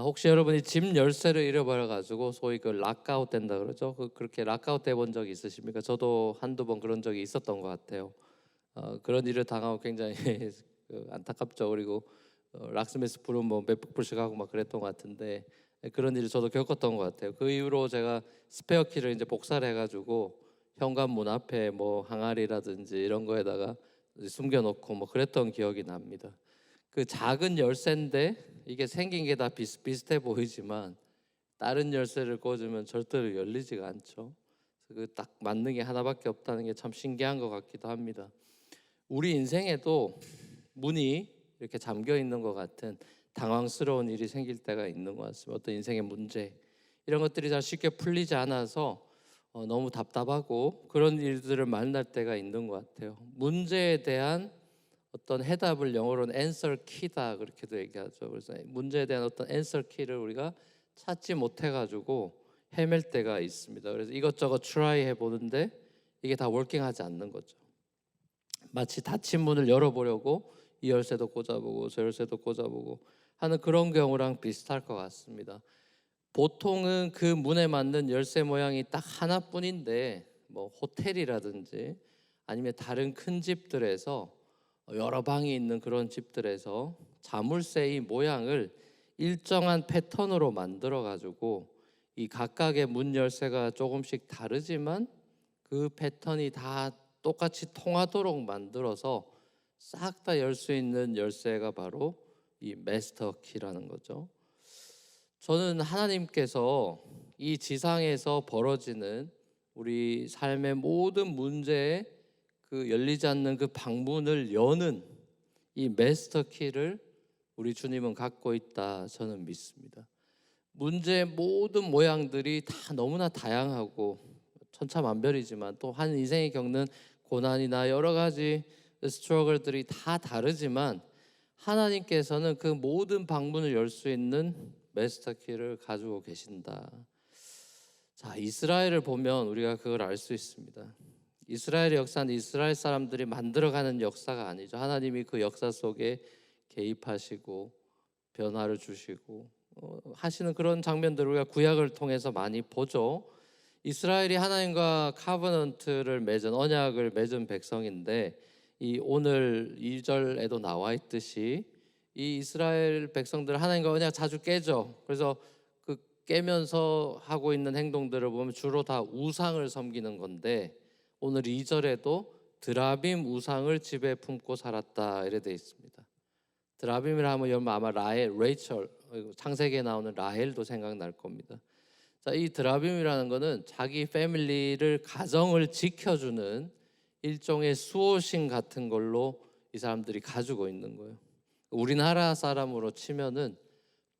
혹시 여러분이 집 열쇠를 잃어버려 가지고 소위 그 락아웃 된다 그러죠? 그렇게 락아웃 돼 본 적이 있으십니까? 저도 한두 번 그런 적이 있었던 것 같아요. 그런 일을 당하고 굉장히 그 안타깝죠. 그리고 락스미스 불은 뭐 몇백 불씩 하고 막 그랬던 것 같은데, 그런 일을 저도 겪었던 것 같아요. 그 이후로 제가 스페어 키를 이제 복사를 해가지고 현관문 앞에 뭐 항아리라든지 이런 거에다가 숨겨놓고 뭐 그랬던 기억이 납니다. 그 작은 열쇠인데 이게 생긴 게 다 비슷비슷해 보이지만 다른 열쇠를 꽂으면 절대로 열리지가 않죠. 그 딱 맞는 게 하나밖에 없다는 게 참 신기한 것 같기도 합니다. 우리 인생에도 문이 이렇게 잠겨 있는 것 같은 당황스러운 일이 생길 때가 있는 것 같습니다. 어떤 인생의 문제, 이런 것들이 잘 쉽게 풀리지 않아서 너무 답답하고 그런 일들을 만날 때가 있는 것 같아요. 문제에 대한 어떤 해답을 영어로는 answer key다 그렇게도 얘기하죠. 그래서 문제에 대한 어떤 answer key를 우리가 찾지 못해가지고 헤맬 때가 있습니다. 그래서 이것저것 try 해보는데 이게 다 워킹하지 않는 거죠. 마치 닫힌 문을 열어보려고 이 열쇠도 꽂아보고 저 열쇠도 꽂아보고 하는 그런 경우랑 비슷할 것 같습니다. 보통은 그 문에 맞는 열쇠 모양이 딱 하나뿐인데 뭐 호텔이라든지 아니면 다른 큰 집들에서 여러 방이 있는 그런 집들에서 자물쇠의 모양을 일정한 패턴으로 만들어 가지고 이 각각의 문 열쇠가 조금씩 다르지만 그 패턴이 다 똑같이 통하도록 만들어서 싹 다 열 수 있는 열쇠가 바로 이 마스터 키라는 거죠. 저는 하나님께서 이 지상에서 벌어지는 우리 삶의 모든 문제에 그 열리지 않는 그 방문을 여는 이 마스터 키를 우리 주님은 갖고 있다 저는 믿습니다. 문제의 모든 모양들이 다 너무나 다양하고 천차만별이지만 또 한 인생이 겪는 고난이나 여러 가지 스트러글들이 다 다르지만 하나님께서는 그 모든 방문을 열 수 있는 마스터 키를 가지고 계신다. 자, 이스라엘을 보면 우리가 그걸 알 수 있습니다. 이스라엘의 역사는 이스라엘 사람들이 만들어가는 역사가 아니죠. 하나님이 그 역사 속에 개입하시고 변화를 주시고 하시는 그런 장면들을 우리가 구약을 통해서 많이 보죠. 이스라엘이 하나님과 카버넌트를 맺은 언약을 맺은 백성인데 이 오늘 2절에도 나와 있듯이 이 이스라엘 백성들 하나님과 언약 자주 깨죠. 그래서 그 깨면서 하고 있는 행동들을 보면 주로 다 우상을 섬기는 건데 오늘 2절에도 드라빔 우상을 집에 품고 살았다 이래 돼 있습니다. 드라빔이라 하면 여러분 아마 레이첼 창세기에 나오는 라헬도 생각날 겁니다. 자, 이 드라빔이라는 거는 자기 패밀리를 가정을 지켜주는 일종의 수호신 같은 걸로 이 사람들이 가지고 있는 거예요. 우리나라 사람으로 치면은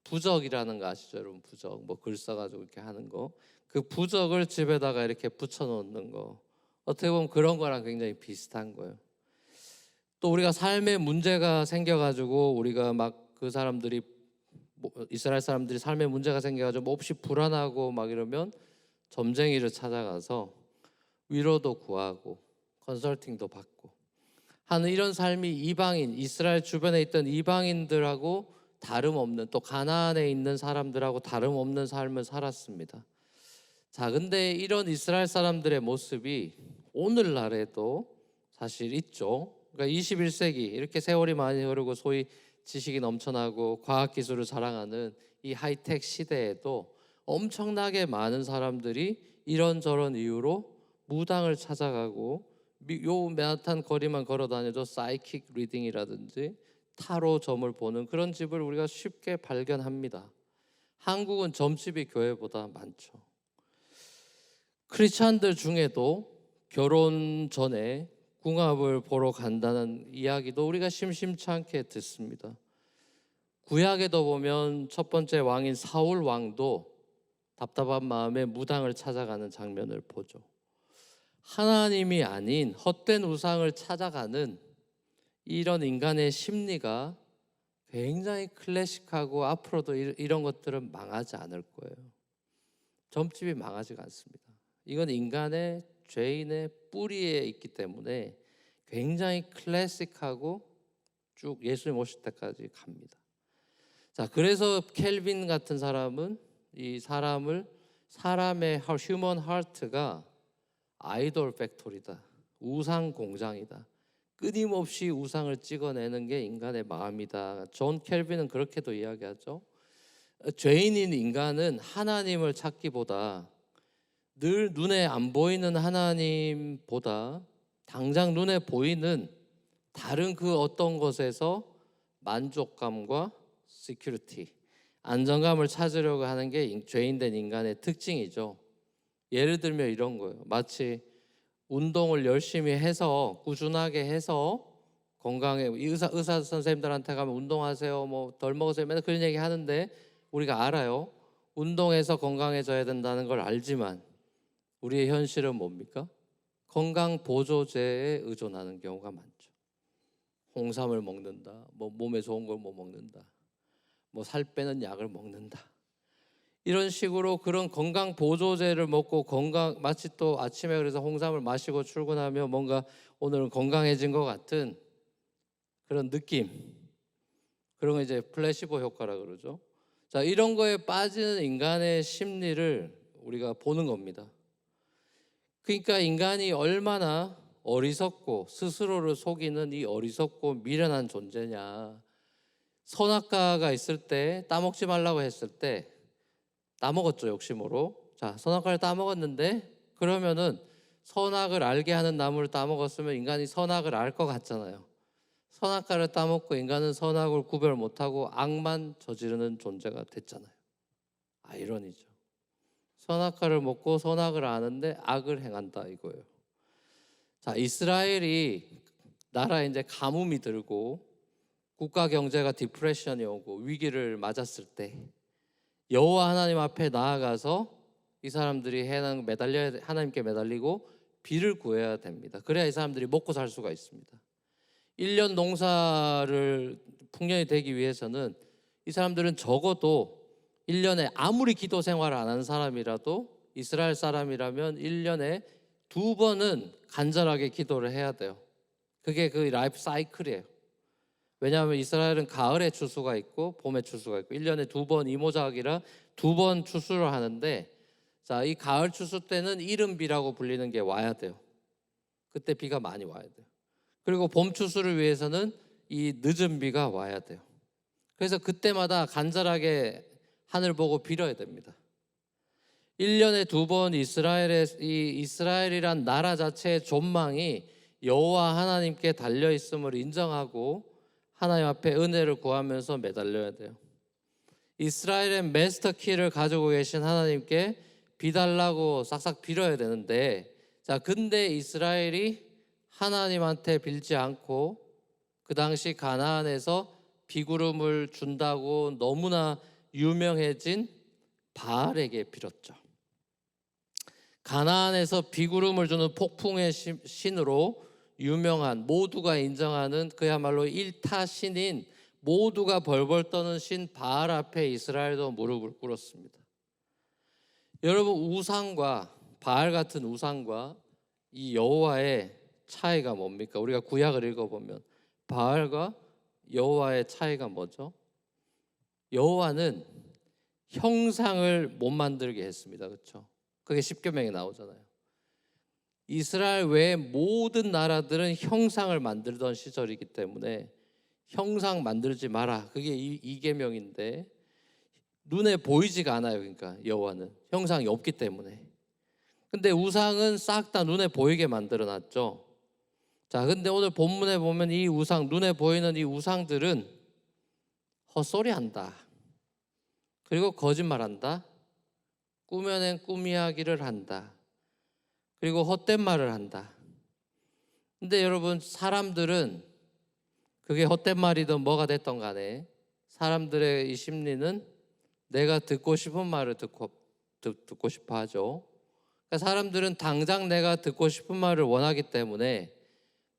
부적이라는 거 아시죠, 여러분? 부적 뭐 글 써가지고 이렇게 하는 거, 그 부적을 집에다가 이렇게 붙여놓는 거, 어떻게 보면 그런 거랑 굉장히 비슷한 거예요. 또 우리가 삶에 문제가 생겨가지고 우리가 막 그 사람들이 이스라엘 사람들이 삶에 문제가 생겨가지고 몹시 불안하고 막 이러면 점쟁이를 찾아가서 위로도 구하고 컨설팅도 받고 하는 이런 삶이 이방인 이스라엘 주변에 있던 이방인들하고 다름없는 또 가나안에 있는 사람들하고 다름없는 삶을 살았습니다. 자, 근데 이런 이스라엘 사람들의 모습이 오늘날에도 사실 있죠. 그러니까 21세기 이렇게 세월이 많이 흐르고 소위 지식이 넘쳐나고 과학기술을 자랑하는 이 하이텍 시대에도 엄청나게 많은 사람들이 이런저런 이유로 무당을 찾아가고 요 맨하탄 거리만 걸어 다녀도 사이킥 리딩이라든지 타로 점을 보는 그런 집을 우리가 쉽게 발견합니다. 한국은 점집이 교회보다 많죠. 크리스찬들 중에도 결혼 전에 궁합을 보러 간다는 이야기도 우리가 심심치 않게 듣습니다. 구약에도 보면 첫 번째 왕인 사울 왕도 답답한 마음에 무당을 찾아가는 장면을 보죠. 하나님이 아닌 헛된 우상을 찾아가는 이런 인간의 심리가 굉장히 클래식하고 앞으로도 이런 것들은 망하지 않을 거예요. 점집이 망하지가 않습니다. 이건 인간의 죄인의 뿌리에 있기 때문에 굉장히 클래식하고 쭉 예수님 오실 때까지 갑니다. 자, 그래서 켈빈 같은 사람은 이 사람의 휴먼 하트가 아이돌 팩토리다, 우상 공장이다, 끊임없이 우상을 찍어내는 게 인간의 마음이다. 존 켈빈은 그렇게도 이야기하죠. 죄인인 인간은 하나님을 찾기보다 늘 눈에 안 보이는 하나님보다 당장 눈에 보이는 다른 그 어떤 것에서 만족감과 시큐리티, 안정감을 찾으려고 하는 게 죄인된 인간의 특징이죠. 예를 들면 이런 거예요. 마치 운동을 열심히 해서 꾸준하게 해서 건강에 의사 선생님들한테 가면 운동하세요, 뭐 덜 먹으세요, 맨날 그런 얘기 하는데 우리가 알아요. 운동해서 건강해져야 된다는 걸 알지만 우리의 현실은 뭡니까? 건강 보조제에 의존하는 경우가 많죠. 홍삼을 먹는다, 뭐 몸에 좋은 걸 뭐 먹는다, 뭐 살 빼는 약을 먹는다, 이런 식으로 그런 건강 보조제를 먹고 마치 또 아침에 그래서 홍삼을 마시고 출근하면 뭔가 오늘은 건강해진 것 같은 그런 느낌, 그런 거 이제 플래시보 효과라 그러죠. 자, 이런 거에 빠지는 인간의 심리를 우리가 보는 겁니다. 그러니까 인간이 얼마나 어리석고 스스로를 속이는 이 어리석고 미련한 존재냐. 선악과가 있을 때 따먹지 말라고 했을 때 따먹었죠, 욕심으로. 자, 선악과를 따먹었는데 그러면은 선악을 알게 하는 나무를 따먹었으면 인간이 선악을 알 것 같잖아요. 선악과를 따먹고 인간은 선악을 구별 못하고 악만 저지르는 존재가 됐잖아요. 아이러니죠. 선악과를 먹고 선악을 아는데 악을 행한다 이거예요. 자, 이스라엘이 나라에 이제 가뭄이 들고 국가 경제가 디프레션이 오고 위기를 맞았을 때 여호와 하나님 앞에 나아가서 이 사람들이 하나님께 매달리고 비를 구해야 됩니다. 그래야 이 사람들이 먹고 살 수가 있습니다. 1년 농사를 풍년이 되기 위해서는 이 사람들은 적어도 1년에 아무리 기도 생활을 안 하는 사람이라도 이스라엘 사람이라면 1년에 2번은 간절하게 기도를 해야 돼요. 그게 그 라이프 사이클이에요. 왜냐하면 이스라엘은 가을에 추수가 있고 봄에 추수가 있고 1년에 2번 이모작이라 2번 추수를 하는데, 자, 이 가을 추수 때는 이른비라고 불리는 게 와야 돼요. 그때 비가 많이 와야 돼요. 그리고 봄 추수를 위해서는 이 늦은 비가 와야 돼요. 그래서 그때마다 간절하게 하늘 보고 빌어야 됩니다. 1년에 2번 이스라엘이란 나라 자체의 존망이 여호와 하나님께 달려 있음을 인정하고 하나님 앞에 은혜를 구하면서 매달려야 돼요. 이스라엘의 마스터 키를 가지고 계신 하나님께 비달라고 싹싹 빌어야 되는데, 자, 근데 이스라엘이 하나님한테 빌지 않고 그 당시 가나안에서 비구름을 준다고 너무나 유명해진 바알에게 빌었죠. 가나안에서 비구름을 주는 폭풍의 신으로 유명한, 모두가 인정하는 그야말로 일타 신인, 모두가 벌벌 떠는 신 바알 앞에 이스라엘도 무릎을 꿇었습니다. 여러분, 우상과 바알 같은 우상과 이 여호와의 차이가 뭡니까? 우리가 구약을 읽어보면 바알과 여호와의 차이가 뭐죠? 여호와는 형상을 못 만들게 했습니다. 그렇죠? 그게 십계명에 나오잖아요. 이스라엘 외의 모든 나라들은 형상을 만들던 시절이기 때문에 형상 만들지 마라, 그게 이계명인데 눈에 보이지가 않아요. 그러니까 여호와는 형상이 없기 때문에. 근데 우상은 싹 다 눈에 보이게 만들어놨죠. 자, 근데 오늘 본문에 보면 이 우상, 눈에 보이는 이 우상들은 헛소리한다, 그리고 거짓말한다, 꾸며낸 꿈 이야기를 한다, 그리고 헛된 말을 한다. 근데 여러분, 사람들은 그게 헛된 말이든 뭐가 됐던 간에 사람들의 이 심리는 내가 듣고 싶은 말을 듣고 싶어 하죠. 그러니까 사람들은 당장 내가 듣고 싶은 말을 원하기 때문에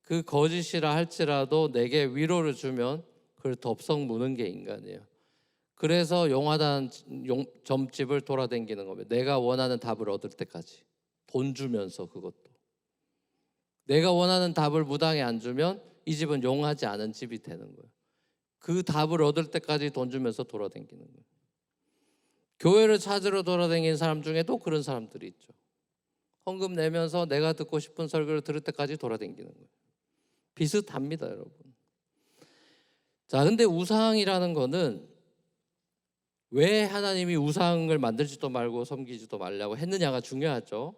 그 거짓이라 할지라도 내게 위로를 주면 그걸 덥석 무는 게 인간이에요. 그래서 용화단 점집을 돌아다니는 겁니다. 내가 원하는 답을 얻을 때까지 돈 주면서. 그것도 내가 원하는 답을 무당에 안 주면 이 집은 용하지 않은 집이 되는 거예요. 그 답을 얻을 때까지 돈 주면서 돌아다니는 거예요. 교회를 찾으러 돌아다니는 사람 중에도 그런 사람들이 있죠. 헌금 내면서 내가 듣고 싶은 설교를 들을 때까지 돌아다니는 거예요. 비슷합니다, 여러분. 자, 근데 우상이라는 거는 왜 하나님이 우상을 만들지도 말고 섬기지도 말라고 했느냐가 중요하죠.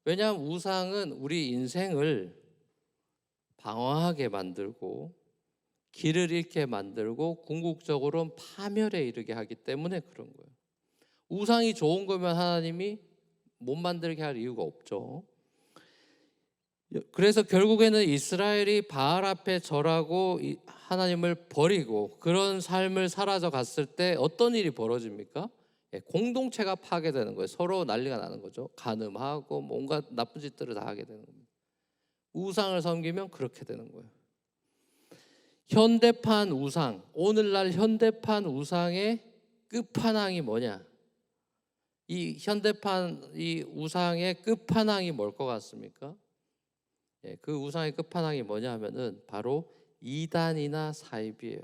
왜냐하면 우상은 우리 인생을 방황하게 만들고 길을 잃게 만들고 궁극적으로는 파멸에 이르게 하기 때문에 그런 거예요. 우상이 좋은 거면 하나님이 못 만들게 할 이유가 없죠. 그래서 결국에는 이스라엘이 바알 앞에 절하고 하나님을 버리고 그런 삶을 사라져 갔을 때 어떤 일이 벌어집니까? 공동체가 파괴되는 거예요. 서로 난리가 나는 거죠. 간음하고 온갖 나쁜 짓들을 다 하게 되는 겁니다. 우상을 섬기면 그렇게 되는 거예요. 현대판 우상, 오늘날 현대판 우상의 끝판왕이 뭐냐? 이 현대판 이 우상의 끝판왕이 뭘 것 같습니까? 그 우상의 끝판왕이 뭐냐 하면은 바로 이단이나 사이비예요.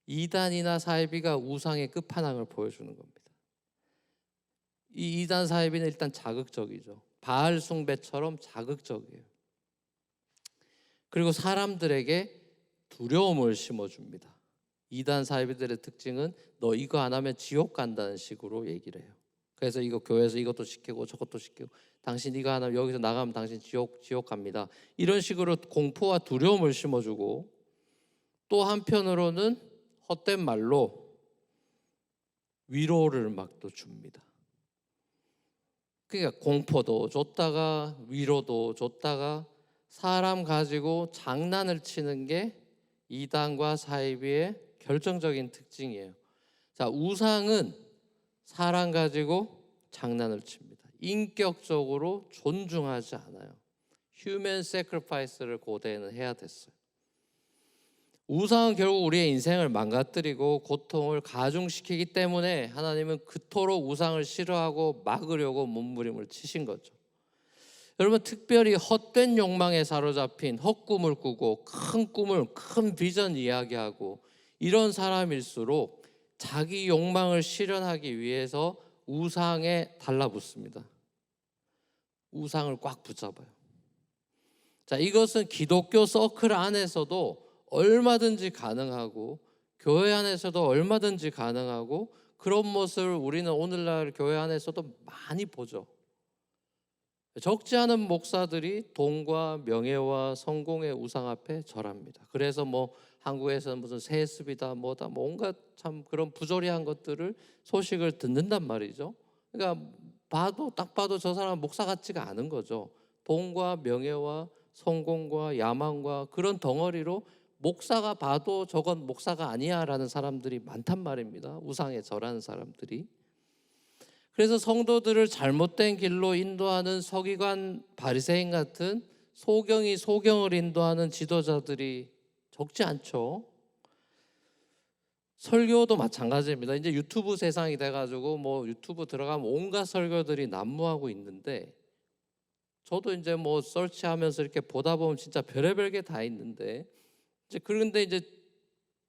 이단이나 사이비가 우상의 끝판왕을 보여주는 겁니다. 이 이단 사이비는 일단 자극적이죠. 바알 숭배처럼 자극적이에요. 그리고 사람들에게 두려움을 심어줍니다. 이단 사이비들의 특징은 너 이거 안 하면 지옥 간다는 식으로 얘기를 해요. 그래서 이거 교회에서 이것도 시키고 저것도 시키고 당신 이거 안 하면 여기서 나가면 당신 지옥 갑니다. 이런 식으로 공포와 두려움을 심어주고 또 한편으로는 헛된 말로 위로를 막 또 줍니다. 그러니까 공포도 줬다가 위로도 줬다가 사람 가지고 장난을 치는 게 이단과 사이비의 결정적인 특징이에요. 자, 우상은 사람 가지고 장난을 칩니다. 인격적으로 존중하지 않아요. 휴먼 세크리파이스를 고대에는 해야 됐어요. 우상은 결국 우리의 인생을 망가뜨리고 고통을 가중시키기 때문에 하나님은 그토록 우상을 싫어하고 막으려고 몸부림을 치신 거죠. 여러분, 특별히 헛된 욕망에 사로잡힌 헛꿈을 꾸고 큰 비전 이야기하고 이런 사람일수록 자기 욕망을 실현하기 위해서 우상에 달라붙습니다. 우상을 꽉 붙잡아요. 자, 이것은 기독교 서클 안에서도 얼마든지 가능하고 교회 안에서도 얼마든지 가능하고 그런 모습을 우리는 오늘날 교회 안에서도 많이 보죠. 적지 않은 목사들이 돈과 명예와 성공의 우상 앞에 절합니다. 그래서 뭐 한국에서는 무슨 세습이다 뭐다 뭐 온갖 참 그런 부조리한 것들을 소식을 듣는단 말이죠. 그러니까 딱 봐도 저 사람은 목사 같지가 않은 거죠. 돈과 명예와 성공과 야망과 그런 덩어리로 목사가 봐도 저건 목사가 아니야 라는 사람들이 많단 말입니다. 우상에 절하는 사람들이. 그래서 성도들을 잘못된 길로 인도하는 서기관 바리새인 같은 소경을 인도하는 지도자들이 적지 않죠. 설교도 마찬가지입니다. 이제 유튜브 세상이 돼가지고 뭐 유튜브 들어가면 온갖 설교들이 난무하고 있는데 저도 이제 뭐 서치하면서 이렇게 보다 보면 진짜 별의별 게 다 있는데 그런데 이제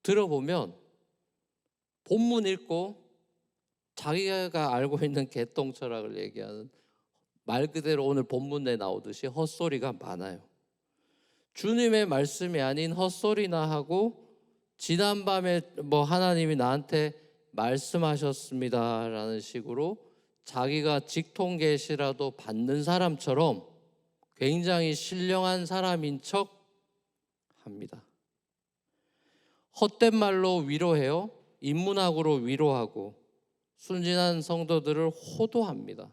들어보면 본문 읽고 자기가 알고 있는 개똥 철학을 얘기하는 말 그대로 오늘 본문에 나오듯이 헛소리가 많아요. 주님의 말씀이 아닌 헛소리나 하고 지난밤에 뭐 하나님이 나한테 말씀하셨습니다라는 식으로 자기가 직통 계시라도 받는 사람처럼 굉장히 신령한 사람인 척 합니다. 헛된 말로 위로해요. 인문학으로 위로하고 순진한 성도들을 호도합니다.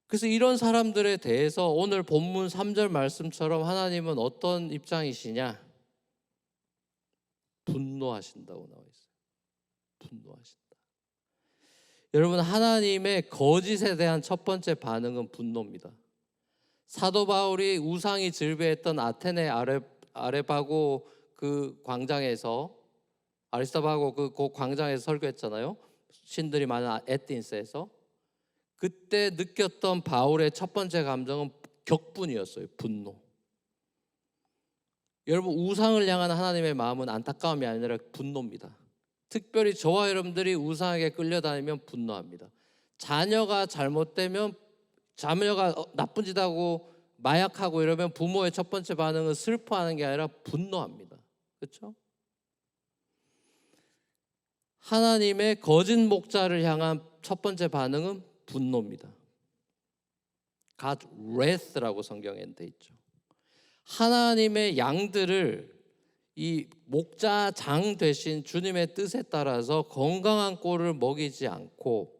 그래서 이런 사람들에 대해서 오늘 본문 3절 말씀처럼 하나님은 어떤 입장이시냐? 분노하신다고 나와 있어요. 분노하신다. 여러분, 하나님의 거짓에 대한 첫 번째 반응은 분노입니다. 사도 바울이 우상이 즐비했던 아테네 아레바고 그 광장에서 아리스타바고 그 광장에서 설교했잖아요. 신들이 많은 에틴스에서. 그때 느꼈던 바울의 첫 번째 감정은 격분이었어요. 분노. 여러분, 우상을 향한 하나님의 마음은 안타까움이 아니라 분노입니다. 특별히 저와 여러분들이 우상에게 끌려다니면 분노합니다. 자녀가 잘못되면, 자녀가 나쁜 짓 하고 마약하고 이러면 부모의 첫 번째 반응은 슬퍼하는 게 아니라 분노합니다. 그렇죠? 하나님의 거짓 목자를 향한 첫 번째 반응은 분노입니다. God wrath라고 성경에 돼 있죠. 하나님의 양들을 이 목자장 되신 주님의 뜻에 따라서 건강한 꼴을 먹이지 않고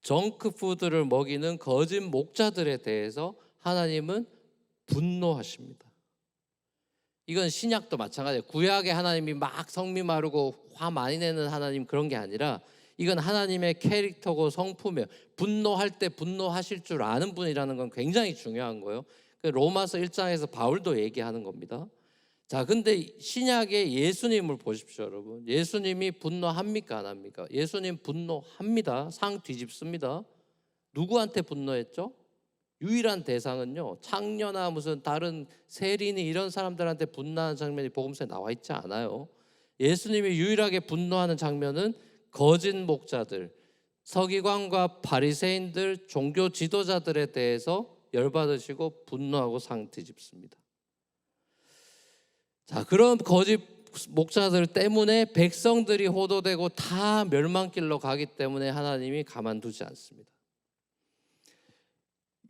정크푸드를 먹이는 거짓 목자들에 대해서 하나님은 분노하십니다. 이건 신약도 마찬가지예요. 구약의 하나님이 막 성미 마르고 화 많이 내는 하나님, 그런 게 아니라 이건 하나님의 캐릭터고 성품이에요. 분노할 때 분노하실 줄 아는 분이라는 건 굉장히 중요한 거예요. 로마서 1장에서 바울도 얘기하는 겁니다. 자, 근데 신약의 예수님을 보십시오, 여러분. 예수님이 분노합니까, 안 합니까? 예수님 분노합니다. 상 뒤집습니다. 누구한테 분노했죠? 유일한 대상은요, 창녀나 무슨 다른 세리니 이런 사람들한테 분노하는 장면이 복음서에 나와 있지 않아요. 예수님이 유일하게 분노하는 장면은 거짓 목자들, 서기관과 바리새인들, 종교 지도자들에 대해서 열받으시고 분노하고 상 뒤집습니다. 자, 그런 거짓 목자들 때문에 백성들이 호도되고 다 멸망길로 가기 때문에 하나님이 가만두지 않습니다.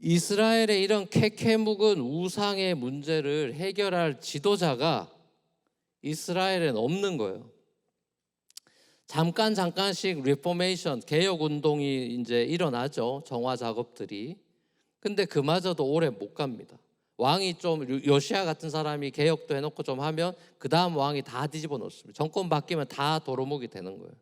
이스라엘의 이런 캐캐묵은 우상의 문제를 해결할 지도자가 이스라엘엔 없는 거예요. 잠깐씩 리포메이션, 개혁 운동이 이제 일어나죠. 정화 작업들이. 근데 그마저도 오래 못 갑니다. 왕이 좀, 요시야 같은 사람이 개혁도 해놓고 좀 하면 그 다음 왕이 다 뒤집어 놓습니다. 정권 바뀌면 다 도루묵이 되는 거예요.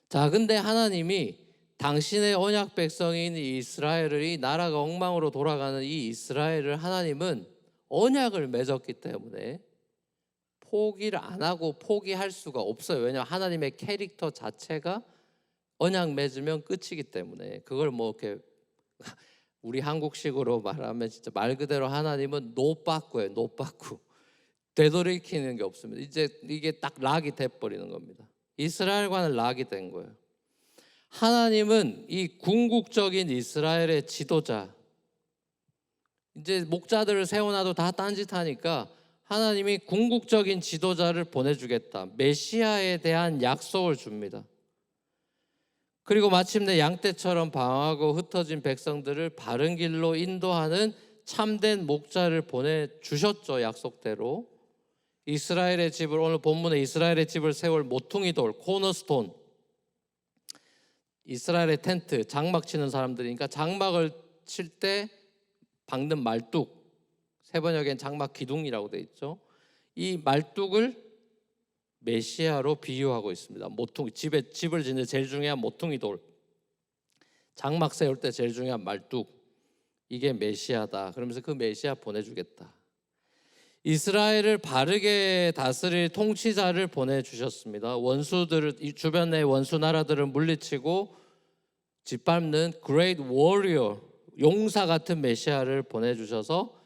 자, 근데 하나님이 당신의 언약 백성인 이 이스라엘을, 이 나라가 엉망으로 돌아가는 이 이스라엘을 하나님은 언약을 맺었기 때문에 포기를 안 하고 포기할 수가 없어요. 왜냐하면 하나님의 캐릭터 자체가 언약 맺으면 끝이기 때문에. 그걸 뭐 이렇게 우리 한국식으로 말하면 진짜 말 그대로 하나님은 노빠꾸예요. 노빠꾸. 되돌이키는 게 없습니다. 이제 이게 딱 락이 돼버리는 겁니다. 이스라엘과는 락이 된 거예요. 하나님은 이 궁극적인 이스라엘의 지도자, 이제 목자들을 세워놔도 다 딴짓하니까 하나님이 궁극적인 지도자를 보내주겠다, 메시아에 대한 약속을 줍니다. 그리고 마침내 양떼처럼 방황하고 흩어진 백성들을 바른 길로 인도하는 참된 목자를 보내주셨죠. 약속대로 이스라엘의 집을, 오늘 본문에 이스라엘의 집을 세울 모퉁이돌, 코너스톤, 이스라엘의 텐트, 장막 치는 사람들이니까 장막을 칠 때 박는 말뚝, 세번역엔 장막 기둥이라고 되어 있죠. 이 말뚝을 메시아로 비유하고 있습니다. 모퉁이, 집을 짓는 제일 중요한 모퉁이돌, 장막 세울 때 제일 중요한 말뚝, 이게 메시아다. 그러면서 그 메시아 보내주겠다. 이스라엘을 바르게 다스릴 통치자를 보내주셨습니다. 원수들을, 이 주변의 원수 나라들을 물리치고 짓밟는 Great Warrior, 용사 같은 메시아를 보내주셔서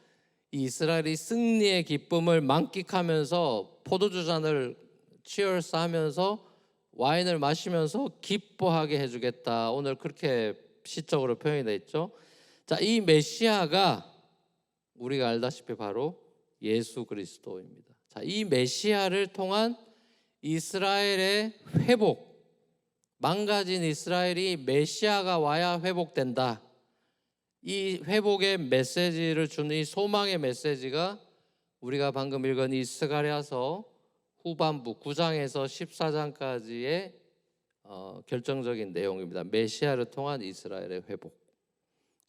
이스라엘이 승리의 기쁨을 만끽하면서 포도주 잔을 치얼스 하면서 와인을 마시면서 기뻐하게 해주겠다. 오늘 그렇게 시적으로 표현이 되어 있죠. 자, 이 메시아가 우리가 알다시피 바로 예수 그리스도입니다. 자, 이 메시아를 통한 이스라엘의 회복, 망가진 이스라엘이 메시아가 와야 회복된다. 이 회복의 메시지를 주는, 이 소망의 메시지가 우리가 방금 읽은 이 스가랴서 후반부 9장에서 14장까지의 결정적인 내용입니다. 메시아를 통한 이스라엘의 회복.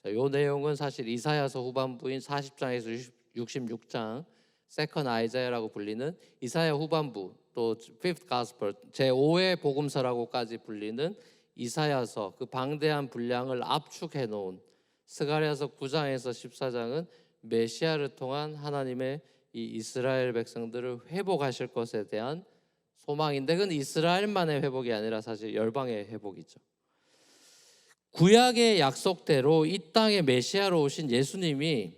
자, 이 내용은 사실 이사야서 후반부인 40장에서 66장, 세컨 아이자야라고 불리는 이사야 후반부, 또 Fifth Gospel, 제5의 복음서라고까지 불리는 이사야서, 그 방대한 분량을 압축해 놓은 스가랴서 9장에서 14장은 메시아를 통한 하나님의 이 이스라엘 백성들을 회복하실 것에 대한 소망인데, 그건 이스라엘만의 회복이 아니라 사실 열방의 회복이죠. 구약의 약속대로 이 땅에 메시아로 오신 예수님이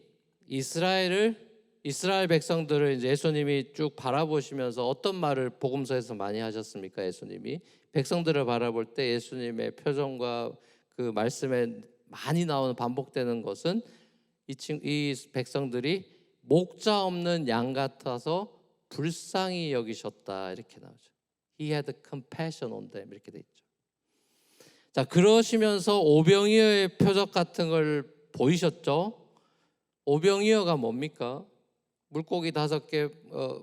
이스라엘을 이스라엘 백성들을 이제 예수님이 쭉 바라보시면서 어떤 말을 복음서에서 많이 하셨습니까? 예수님이 백성들을 바라볼 때 예수님의 표정과 그 말씀에 많이 나오는 반복되는 것은 이 백성들이 목자 없는 양 같아서 불쌍히 여기셨다 이렇게 나오죠. He had compassion on them 이렇게 돼 있죠. 자, 그러시면서 오병이어의 표적 같은 걸 보이셨죠? 오병이어가 뭡니까? 물고기 5개,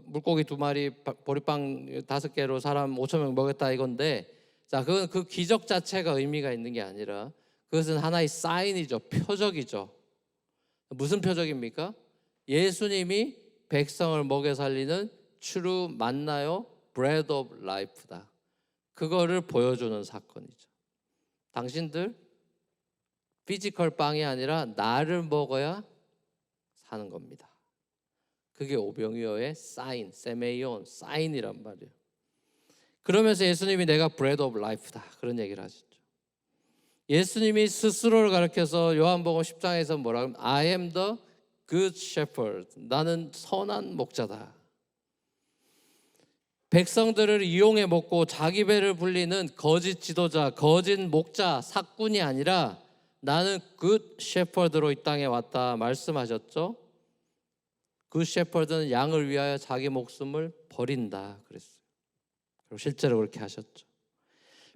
물고기 2마리, 보리빵 5개로 사람 5천 명 먹였다 이건데, 자, 그건 그 기적 자체가 의미가 있는 게 아니라 그것은 하나의 사인이죠, 표적이죠. 무슨 표적입니까? 예수님이 백성을 먹여 살리는 true 만나요, bread of life다. 그거를 보여주는 사건이죠. 당신들 피지컬 빵이 아니라 나를 먹어야 사는 겁니다. 그게 오병이어의 사인, 세메이온, 사인이란 말이에요. 그러면서 예수님이 내가 bread of life다 그런 얘기를 하시죠. 예수님이 스스로를 가리켜서 요한복음 10장에서 뭐라 하면 I am the good shepherd. 나는 선한 목자다. 백성들을 이용해 먹고 자기 배를 불리는 거짓 지도자, 거짓 목자, 사꾼이 아니라 나는 good shepherd로 이 땅에 왔다 말씀하셨죠. good shepherd는 양을 위하여 자기 목숨을 버린다 그랬어요. 그리고 실제로 그렇게 하셨죠.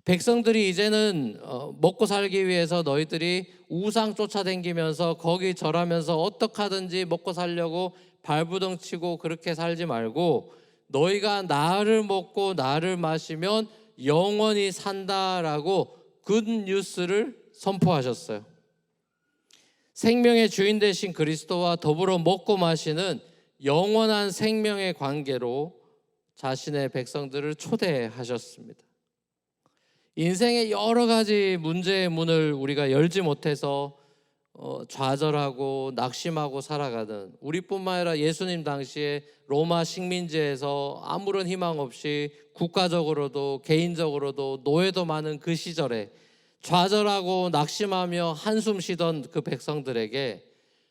백성들이 이제는 먹고 살기 위해서 너희들이 우상 쫓아다니면서 거기 절하면서 어떻게 하든지 먹고 살려고 발부둥 치고 그렇게 살지 말고 너희가 나를 먹고 나를 마시면 영원히 산다라고 굿뉴스를 선포하셨어요. 생명의 주인 되신 그리스도와 더불어 먹고 마시는 영원한 생명의 관계로 자신의 백성들을 초대하셨습니다. 인생의 여러 가지 문제의 문을 우리가 열지 못해서 좌절하고 낙심하고 살아가는, 우리뿐만 아니라 예수님 당시에 로마 식민지에서 아무런 희망 없이 국가적으로도 개인적으로도 노예도 많은 그 시절에 좌절하고 낙심하며 한숨 쉬던 그 백성들에게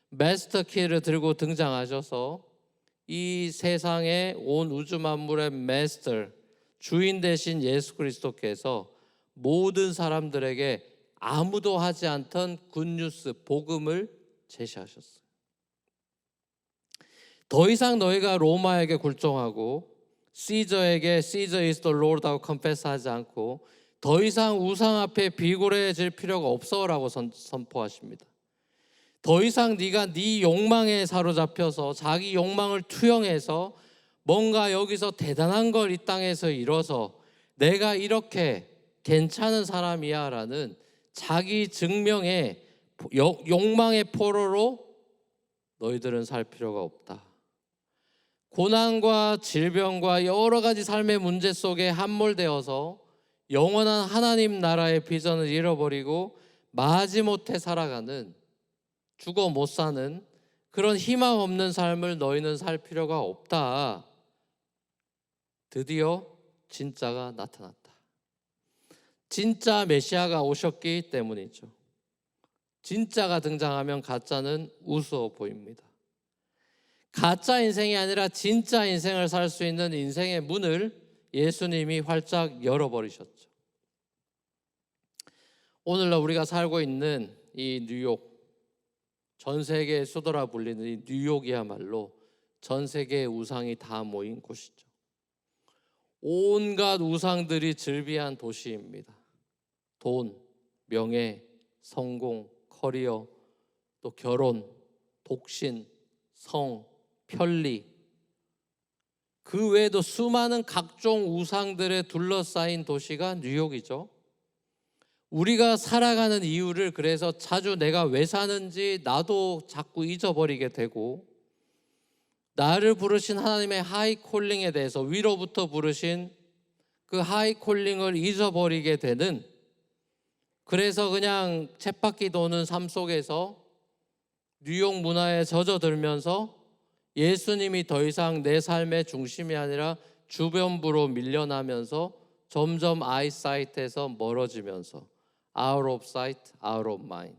마스터 키를 들고 등장하셔서 이 세상의 온 우주 만물의 마스터, 주인 되신 예수 그리스도께서 모든 사람들에게 아무도 하지 않던 굿뉴스, 복음을 제시하셨어요. 더 이상 너희가 로마에게 굴종하고 시저에게 Caesar is the Lord하고 confess하지 않고 더 이상 우상 앞에 비굴해질 필요가 없어라고 선포하십니다. 더 이상 네가 네 욕망에 사로잡혀서 자기 욕망을 투영해서 뭔가 여기서 대단한 걸 이 땅에서 이뤄서 내가 이렇게 괜찮은 사람이야 라는 자기 증명의 욕망의 포로로 너희들은 살 필요가 없다. 고난과 질병과 여러 가지 삶의 문제 속에 함몰되어서 영원한 하나님 나라의 비전을 잃어버리고 마지못해 살아가는, 죽어 못 사는 그런 희망 없는 삶을 너희는 살 필요가 없다. 드디어 진짜가 나타났다. 진짜 메시아가 오셨기 때문이죠. 진짜가 등장하면 가짜는 우스워 보입니다. 가짜 인생이 아니라 진짜 인생을 살 수 있는 인생의 문을 예수님이 활짝 열어버리셨죠. 오늘날 우리가 살고 있는 이 뉴욕, 전 세계의 수도라 불리는 이 뉴욕이야말로 전 세계의 우상이 다 모인 곳이죠. 온갖 우상들이 즐비한 도시입니다. 돈, 명예, 성공, 커리어, 또 결혼, 독신, 성, 편리, 그 외에도 수많은 각종 우상들에 둘러싸인 도시가 뉴욕이죠. 우리가 살아가는 이유를 그래서 자주 내가 왜 사는지 나도 자꾸 잊어버리게 되고, 나를 부르신 하나님의 하이 콜링에 대해서 위로부터 부르신 그 하이 콜링을 잊어버리게 되는, 그래서 그냥 쳇바퀴 도는 삶 속에서 뉴욕 문화에 젖어들면서 예수님이 더 이상 내 삶의 중심이 아니라 주변부로 밀려나면서 점점 아이사이트에서 멀어지면서 out of sight, out of mind.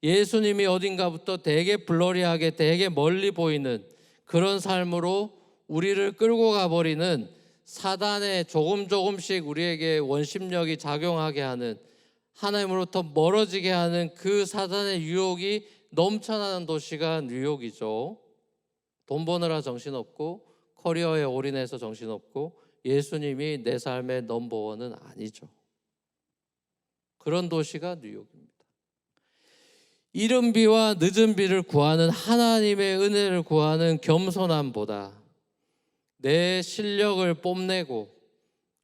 예수님이 어딘가부터 되게 블러리하게 되게 멀리 보이는 그런 삶으로 우리를 끌고 가버리는 사단의 조금씩 우리에게 원심력이 작용하게 하는, 하나님으로부터 멀어지게 하는 그 사단의 유혹이 넘쳐나는 도시가 뉴욕이죠. 돈 버느라 정신없고 커리어에 올인해서 정신없고 예수님이 내 삶의 넘버원은 아니죠. 그런 도시가 뉴욕입니다. 이른 비와 늦은 비를 구하는, 하나님의 은혜를 구하는 겸손함보다 내 실력을 뽐내고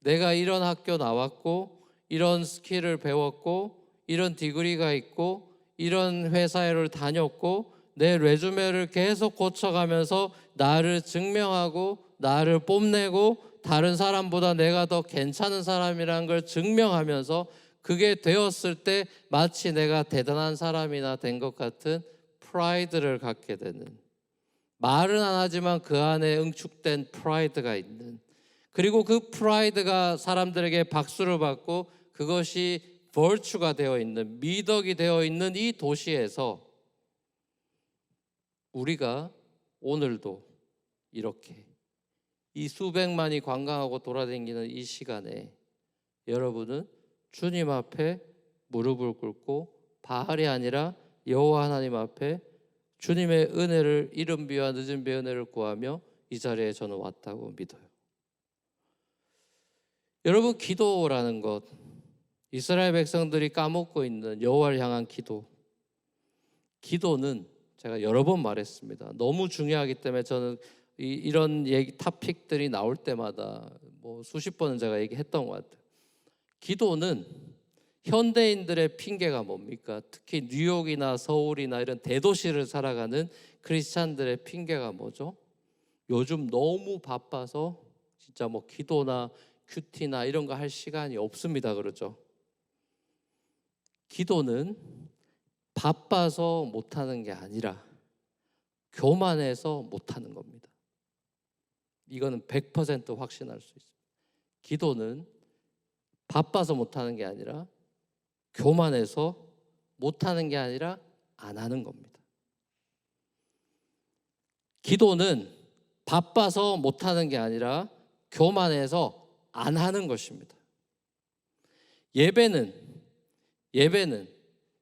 내가 이런 학교 나왔고 이런 스킬을 배웠고 이런 디그리가 있고 이런 회사를 다녔고 내 레주메를 계속 고쳐가면서 나를 증명하고 나를 뽐내고 다른 사람보다 내가 더 괜찮은 사람이라는 걸 증명하면서 그게 되었을 때 마치 내가 대단한 사람이나 된 것 같은 프라이드를 갖게 되는, 말은 안 하지만 그 안에 응축된 프라이드가 있는, 그리고 그 프라이드가 사람들에게 박수를 받고 그것이 벌추가 되어 있는, 미덕이 되어 있는 이 도시에서 우리가 오늘도 이렇게 이 수백만이 관광하고 돌아다니는 이 시간에 여러분은 주님 앞에 무릎을 꿇고 바알이 아니라 여호와 하나님 앞에 주님의 은혜를, 이른 비와 늦은 비의 은혜를 구하며 이 자리에 저는 왔다고 믿어요. 여러분, 기도라는 것, 이스라엘 백성들이 까먹고 있는 여호와를 향한 기도, 기도는 제가 여러 번 말했습니다. 너무 중요하기 때문에 저는 이런 얘기 토픽들이 나올 때마다 뭐 수십 번은 제가 얘기했던 것 같아요. 기도는 현대인들의 핑계가 뭡니까? 특히 뉴욕이나 서울이나 이런 대도시를 살아가는 크리스찬들의 핑계가 뭐죠? 요즘 너무 바빠서 진짜 뭐 기도나 큐티나 이런 거 할 시간이 없습니다, 그러죠. 기도는 바빠서 못하는 게 아니라 교만해서 못하는 겁니다. 이거는 100% 확신할 수 있습니다. 기도는 바빠서 못하는 게 아니라 교만해서 못하는 게 아니라 안 하는 겁니다. 기도는 바빠서 못하는 게 아니라 교만해서 안 하는 것입니다. 예배는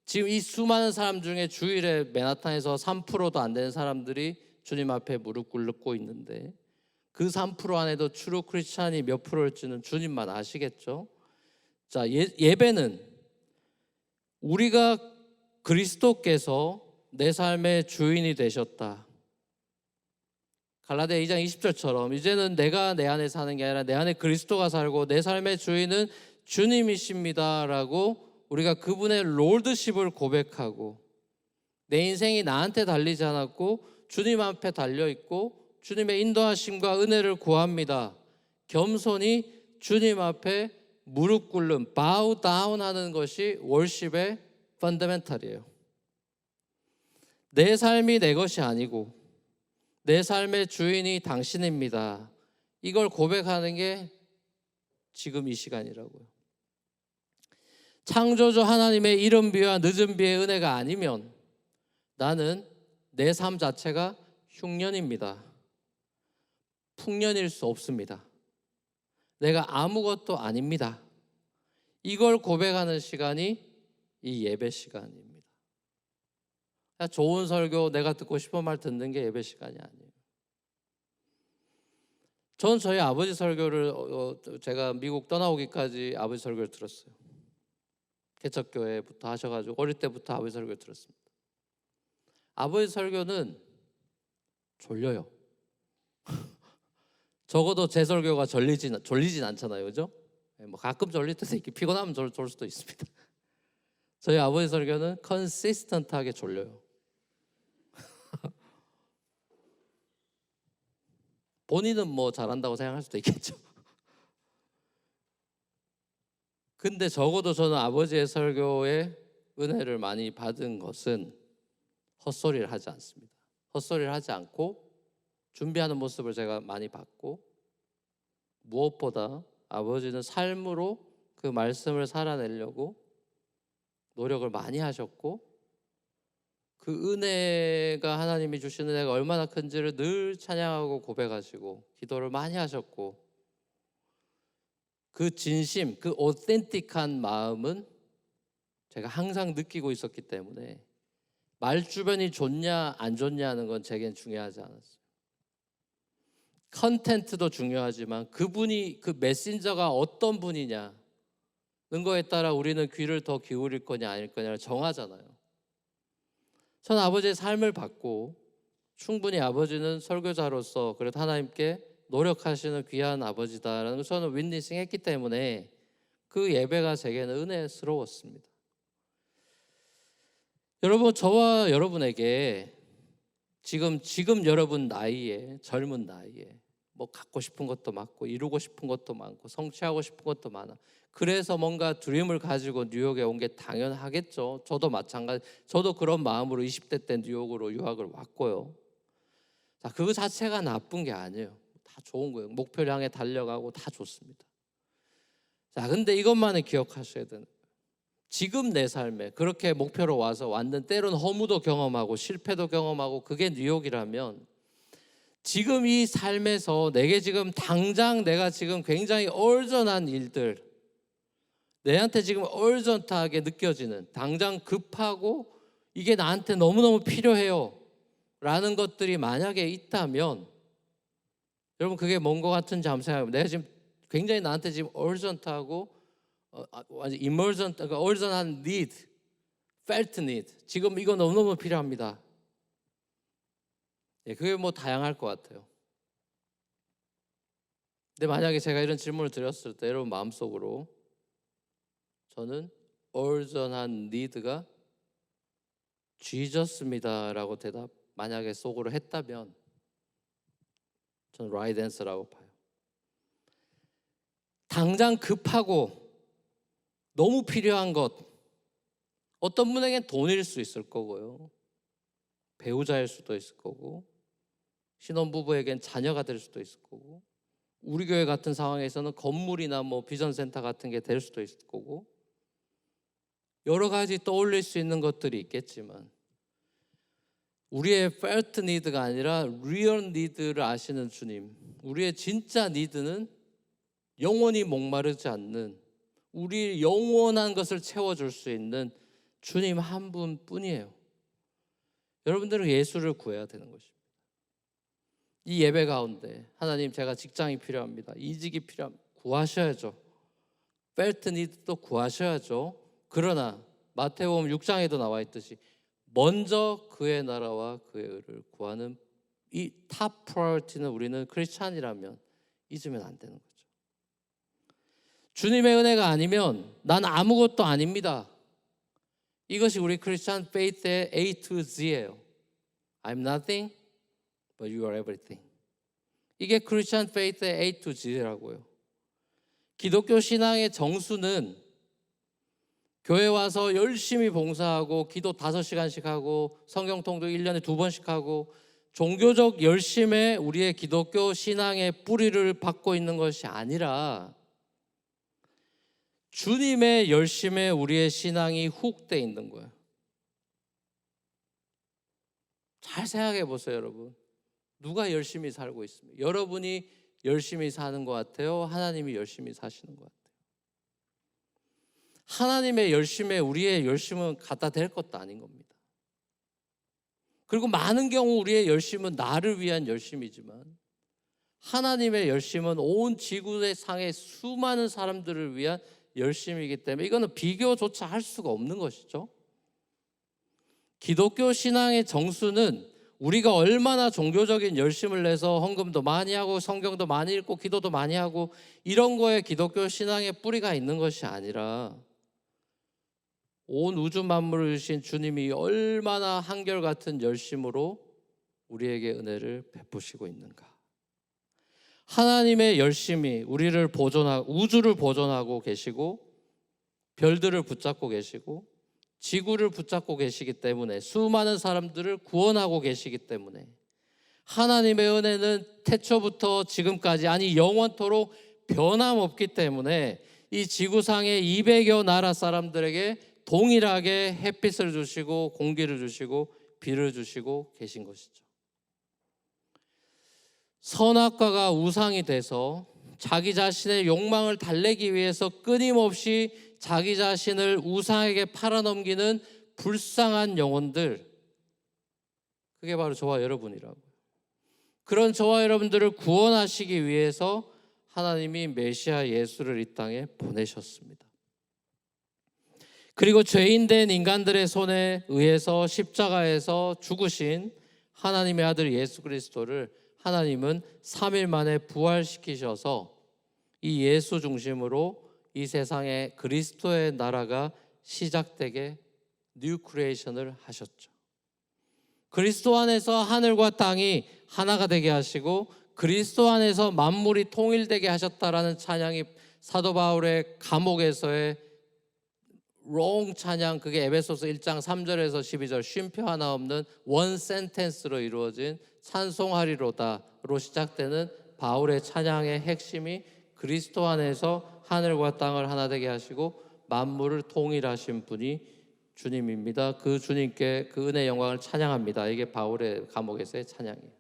지금 이 수많은 사람 중에 주일에 맨하탄에서 3%도 안 되는 사람들이 주님 앞에 무릎 꿇고 있는데 그 3% 안에도 트루 크리스찬이 몇 프로일지는 주님만 아시겠죠. 자, 예배는 우리가 그리스도께서 내 삶의 주인이 되셨다. 갈라디아 2장 20절처럼 이제는 내가 내 안에 사는 게 아니라 내 안에 그리스도가 살고 내 삶의 주인은 주님이십니다라고 우리가 그분의 롤드십을 고백하고 내 인생이 나한테 달리지 않았고 주님 앞에 달려있고 주님의 인도하심과 은혜를 구합니다. 겸손히 주님 앞에 무릎 꿇는, bow down 하는 것이 월십의 펀더멘탈이에요. 내 삶이 내 것이 아니고 내 삶의 주인이 당신입니다. 이걸 고백하는 게 지금 이 시간이라고요. 창조주 하나님의 이른 비와 늦은 비의 은혜가 아니면 나는 내 삶 자체가 흉년입니다. 풍년일 수 없습니다. 내가 아무것도 아닙니다. 이걸 고백하는 시간이 이 예배 시간입니다. 좋은 설교, 내가 듣고 싶은 말 듣는 게 예배 시간이 아니에요. 전 저희 아버지 설교를 제가 미국 떠나오기까지 아버지 설교를 들었어요. 개척교회부터 하셔가지고 어릴 때부터 아버지 설교를 들었습니다. 아버지 설교는 졸려요. 적어도 제 설교가 졸리진 않잖아요, 그죠? 뭐 가끔 졸릴 때도 이렇게 피곤하면 졸 수도 있습니다. 저희 아버지 설교는 컨시스턴트하게 졸려요. 본인은 뭐 잘한다고 생각할 수도 있겠죠. 근데 적어도 저는 아버지의 설교에 은혜를 많이 받은 것은 헛소리를 하지 않습니다. 헛소리를 하지 않고 준비하는 모습을 제가 많이 봤고, 무엇보다 아버지는 삶으로 그 말씀을 살아내려고 노력을 많이 하셨고 그 은혜가 하나님이 주시는 은혜가 얼마나 큰지를 늘 찬양하고 고백하시고 기도를 많이 하셨고 그 진심, 그 오센틱한 마음은 제가 항상 느끼고 있었기 때문에 말 주변이 좋냐 안 좋냐 하는 건 제겐 중요하지 않았어요. 컨텐츠도 중요하지만 그분이 그 메신저가 어떤 분이냐는 거에 따라 우리는 귀를 더 기울일 거냐 아닐 거냐를 정하잖아요. 전 아버지의 삶을 받고 충분히 아버지는 설교자로서 그래도 하나님께 노력하시는 귀한 아버지다라는 걸 저는 윈니싱 했기 때문에 그 예배가 제게는 은혜스러웠습니다. 여러분, 저와 여러분에게 지금 여러분 나이에, 젊은 나이에 뭐 갖고 싶은 것도 많고 이루고 싶은 것도 많고 성취하고 싶은 것도 많아. 그래서 뭔가 드림을 가지고 뉴욕에 온 게 당연하겠죠. 저도 마찬가지. 저도 그런 마음으로 20대 때 뉴욕으로 유학을 왔고요. 자, 그거 자체가 나쁜 게 아니에요. 다 좋은 거예요. 목표를 향해 달려가고 다 좋습니다. 자, 근데 이것만은 기억하셔야 되는 거예요. 지금 내 삶에 그렇게 목표로 와서 왔는 때로는 허무도 경험하고 실패도 경험하고 그게 뉴욕이라면 지금 이 삶에서 내게 지금 당장 내가 지금 굉장히 얼전한 일들 내한테 지금 얼전하게 느껴지는 당장 급하고 이게 나한테 너무너무 필요해요 라는 것들이 만약에 있다면 여러분 그게 뭔 것 같은지 한번 생각해보면 내가 지금 굉장히 나한테 지금 얼전하고 emergent, 그러니까 urgent한 need, felt need. 지금 이거 너무너무 필요합니다. 예, 그게 뭐 다양할 것 같아요. 근데 만약에 제가 이런 질문을 드렸을 때 여러분 마음속으로 저는 urgent한 need가 Jesus 입니다라고 대답 만약에 속으로 했다면 저는 right answer라고 봐요. 당장 급하고 너무 필요한 것 어떤 분에게는 돈일 수 있을 거고요. 배우자일 수도 있을 거고 신혼부부에겐 자녀가 될 수도 있을 거고 우리 교회 같은 상황에서는 건물이나 뭐 비전센터 같은 게 될 수도 있을 거고 여러 가지 떠올릴 수 있는 것들이 있겠지만 우리의 felt need가 아니라 real need를 아시는 주님 우리의 진짜 need는 영원히 목마르지 않는 우리 영원한 것을 채워줄 수 있는 주님 한 분뿐이에요. 여러분들은 예수를 구해야 되는 것입니다. 이 예배 가운데 하나님 제가 직장이 필요합니다. 이직이 필요합니다. 구하셔야죠. felt need도 구하셔야죠. 그러나 마태복음 6장에도 나와 있듯이 먼저 그의 나라와 그의 의를 구하는 이 탑 프라이어티는 우리는 크리스찬이라면 잊으면 안 되는 거죠. 주님의 은혜가 아니면 난 아무것도 아닙니다. 이것이 우리 크리스찬 페이스의 A to Z예요. I'm nothing, but you are everything. 이게 크리스찬 페이스의 A to Z라고요. 기독교 신앙의 정수는 교회 와서 열심히 봉사하고 기도 5시간씩 하고 성경 통독 1년에 2번씩 하고 종교적 열심에 우리의 기독교 신앙의 뿌리를 받고 있는 것이 아니라 주님의 열심에 우리의 신앙이 훅 돼 있는 거예요. 잘 생각해 보세요, 여러분. 누가 열심히 살고 있습니까? 여러분이 열심히 사는 것 같아요? 하나님이 열심히 사시는 것 같아요? 하나님의 열심에 우리의 열심은 갖다 댈 것도 아닌 겁니다. 그리고 많은 경우 우리의 열심은 나를 위한 열심이지만 하나님의 열심은 온 지구의 상의 수많은 사람들을 위한 열심이기 때문에 이거는 비교조차 할 수가 없는 것이죠. 기독교 신앙의 정수는 우리가 얼마나 종교적인 열심을 내서 헌금도 많이 하고 성경도 많이 읽고 기도도 많이 하고 이런 거에 기독교 신앙의 뿌리가 있는 것이 아니라 온 우주 만물을 주신 주님이 얼마나 한결같은 열심으로 우리에게 은혜를 베푸시고 있는가. 하나님의 열심이 우리를 보존하고 우주를 보존하고 계시고 별들을 붙잡고 계시고 지구를 붙잡고 계시기 때문에 수많은 사람들을 구원하고 계시기 때문에 하나님의 은혜는 태초부터 지금까지 아니 영원토록 변함없기 때문에 이 지구상의 200여 나라 사람들에게 동일하게 햇빛을 주시고 공기를 주시고 빌어주시고 계신 것이죠. 선악과가 우상이 돼서 자기 자신의 욕망을 달래기 위해서 끊임없이 자기 자신을 우상에게 팔아넘기는 불쌍한 영혼들, 그게 바로 저와 여러분이라고요. 그런 저와 여러분들을 구원하시기 위해서 하나님이 메시아 예수를 이 땅에 보내셨습니다. 그리고 죄인된 인간들의 손에 의해서 십자가에서 죽으신 하나님의 아들 예수 그리스도를 하나님은 3일 만에 부활시키셔서 이 예수 중심으로 이 세상에 그리스도의 나라가 시작되게 뉴 크리에이션을 하셨죠. 그리스도 안에서 하늘과 땅이 하나가 되게 하시고 그리스도 안에서 만물이 통일되게 하셨다라는 찬양이 사도 바울의 감옥에서의 롱 찬양, 그게 에베소서 1장 3절에서 12절 쉼표 하나 없는 원 센텐스로 이루어진 찬송하리로다로 시작되는 바울의 찬양의 핵심이 그리스도 안에서 하늘과 땅을 하나 되게 하시고 만물을 통일하신 분이 주님입니다. 그 주님께 그 은혜의 영광을 찬양합니다. 이게 바울의 감옥에서의 찬양이에요.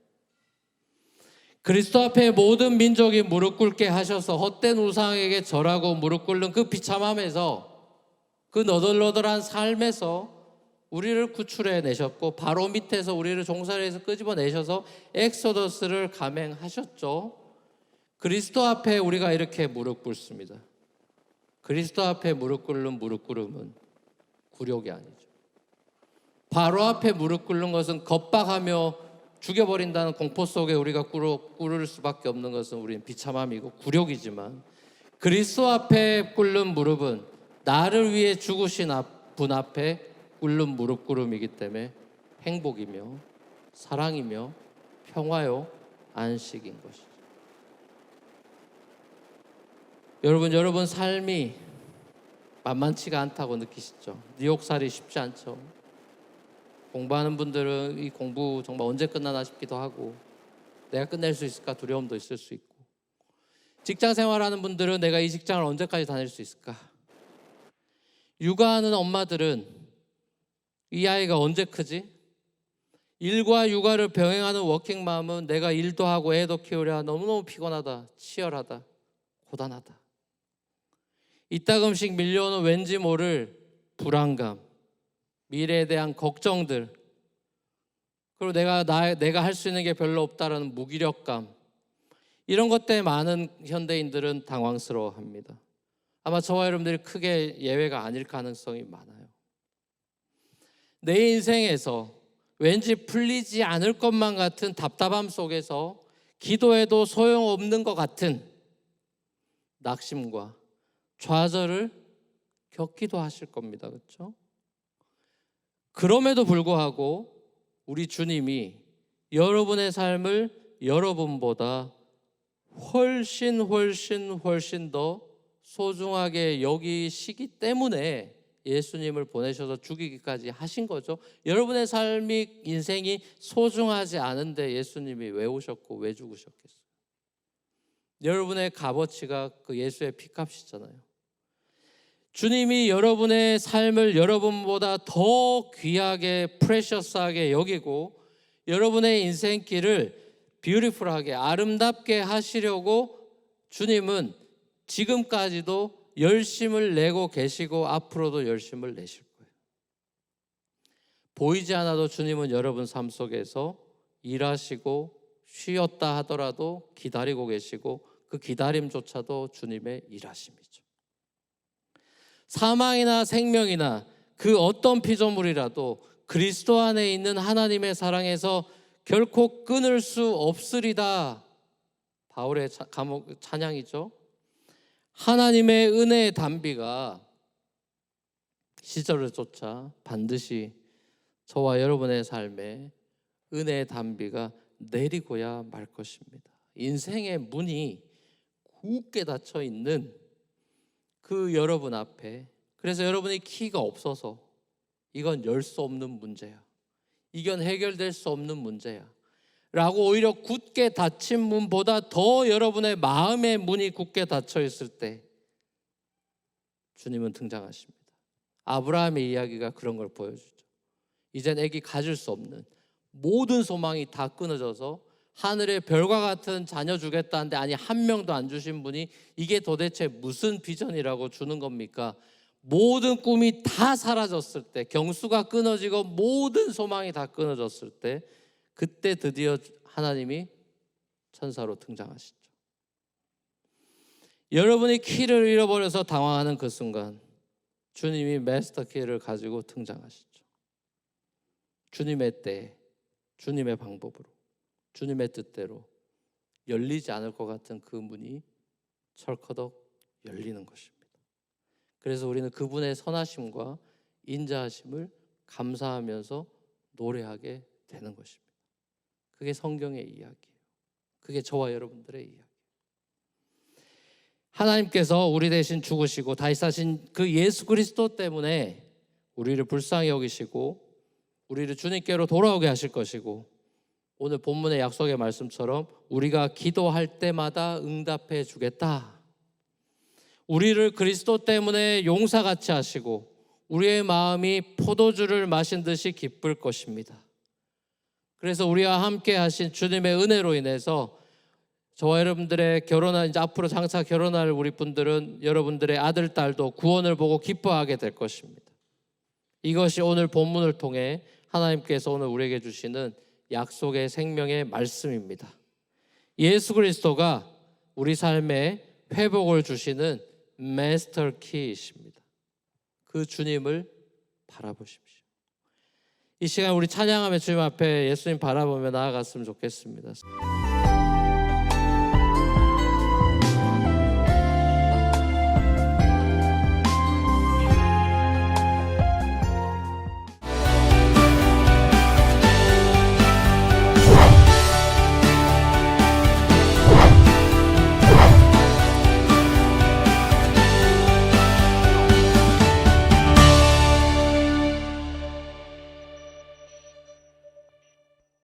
그리스도 앞에 모든 민족이 무릎 꿇게 하셔서 헛된 우상에게 절하고 무릎 꿇는 그 비참함에서, 그 너덜너덜한 삶에서 우리를 구출해 내셨고 바로 밑에서 우리를 종살이에서 끄집어내셔서 엑소더스를 감행하셨죠. 그리스도 앞에 우리가 이렇게 무릎 꿇습니다. 그리스도 앞에 무릎 꿇는 무릎 꿇음은 굴욕이 아니죠. 바로 앞에 무릎 꿇는 것은 겁박하며 죽여버린다는 공포 속에 우리가 꿇을 수밖에 없는 것은 우리는 비참함이고 굴욕이지만, 그리스도 앞에 꿇는 무릎은 나를 위해 죽으신 분 앞에 꿇는 무릎 꿇음이기 때문에 행복이며 사랑이며 평화요 안식인 것이죠. 여러분 삶이 만만치가 않다고 느끼시죠? 뉴욕살이 쉽지 않죠. 공부하는 분들은 이 공부 정말 언제 끝나나 싶기도 하고, 내가 끝낼 수 있을까 두려움도 있을 수 있고, 직장 생활하는 분들은 내가 이 직장을 언제까지 다닐 수 있을까, 육아하는 엄마들은 이 아이가 언제 크지, 일과 육아를 병행하는 워킹맘은 내가 일도 하고 애도 키우랴 너무너무 피곤하다, 치열하다, 고단하다. 이따금씩 밀려오는 왠지 모를 불안감, 미래에 대한 걱정들, 그리고 내가 할 수 있는 게 별로 없다라는 무기력감, 이런 것 때문에 많은 현대인들은 당황스러워합니다. 아마 저와 여러분들이 크게 예외가 아닐 가능성이 많아요. 내 인생에서 왠지 풀리지 않을 것만 같은 답답함 속에서 기도해도 소용없는 것 같은 낙심과 좌절을 겪기도 하실 겁니다. 그렇죠? 그럼에도 불구하고 우리 주님이 여러분의 삶을 여러분보다 훨씬 더 소중하게 여기시기 때문에 예수님을 보내셔서 죽이기까지 하신 거죠. 여러분의 삶이, 인생이 소중하지 않은데 예수님이 왜 오셨고 왜 죽으셨겠어요? 여러분의 값어치가 그 예수의 피값이잖아요. 주님이 여러분의 삶을 여러분보다 더 귀하게, 프레셔스하게 여기고 여러분의 인생길을 뷰티풀하게, 아름답게 하시려고 주님은 지금까지도 열심을 내고 계시고 앞으로도 열심을 내실 거예요. 보이지 않아도 주님은 여러분 삶 속에서 일하시고 쉬었다 하더라도 기다리고 계시고, 그 기다림조차도 주님의 일하심이죠. 사망이나 생명이나 그 어떤 피조물이라도 그리스도 안에 있는 하나님의 사랑에서 결코 끊을 수 없으리다. 바울의 찬양이죠. 하나님의 은혜의 단비가 시절을 쫓아 반드시 저와 여러분의 삶에 은혜의 단비가 내리고야 말 것입니다. 인생의 문이 굳게 닫혀 있는 그 여러분 앞에, 그래서 여러분의 키가 없어서 이건 열 수 없는 문제야, 이건 해결될 수 없는 문제야 라고 오히려 굳게 닫힌 문보다 더 여러분의 마음의 문이 굳게 닫혀 있을 때 주님은 등장하십니다. 아브라함의 이야기가 그런 걸 보여주죠. 이젠 아기 가질 수 없는 모든 소망이 다 끊어져서 하늘의 별과 같은 자녀 주겠다는데 아니 한 명도 안 주신 분이 이게 도대체 무슨 비전이라고 주는 겁니까? 모든 꿈이 다 사라졌을 때, 경수가 끊어지고 모든 소망이 다 끊어졌을 때, 그때 드디어 하나님이 천사로 등장하시죠. 여러분이 키를 잃어버려서 당황하는 그 순간 주님이 마스터 키를 가지고 등장하시죠. 주님의 때, 주님의 방법으로, 주님의 뜻대로 열리지 않을 것 같은 그 문이 철커덕 열리는 것입니다. 그래서 우리는 그분의 선하심과 인자하심을 감사하면서 노래하게 되는 것입니다. 그게 성경의 이야기예요. 그게 저와 여러분들의 이야기예요. 하나님께서 우리 대신 죽으시고 다시 사신 그 예수 그리스도 때문에 우리를 불쌍히 여기시고 우리를 주님께로 돌아오게 하실 것이고, 오늘 본문의 약속의 말씀처럼 우리가 기도할 때마다 응답해 주겠다. 우리를 그리스도 때문에 용사같이 하시고 우리의 마음이 포도주를 마신 듯이 기쁠 것입니다. 그래서 우리와 함께 하신 주님의 은혜로 인해서 저와 여러분들의 결혼한, 이제 앞으로 장차 결혼할 우리 분들은 여러분들의 아들, 딸도 구원을 보고 기뻐하게 될 것입니다. 이것이 오늘 본문을 통해 하나님께서 오늘 우리에게 주시는 약속의 생명의 말씀입니다. 예수 그리스도가 우리 삶에 회복을 주시는 마스터 키이십니다. 그 주님을 바라보십시오. 이 시간 우리 찬양하며 주님 앞에 예수님 바라보며 나아갔으면 좋겠습니다.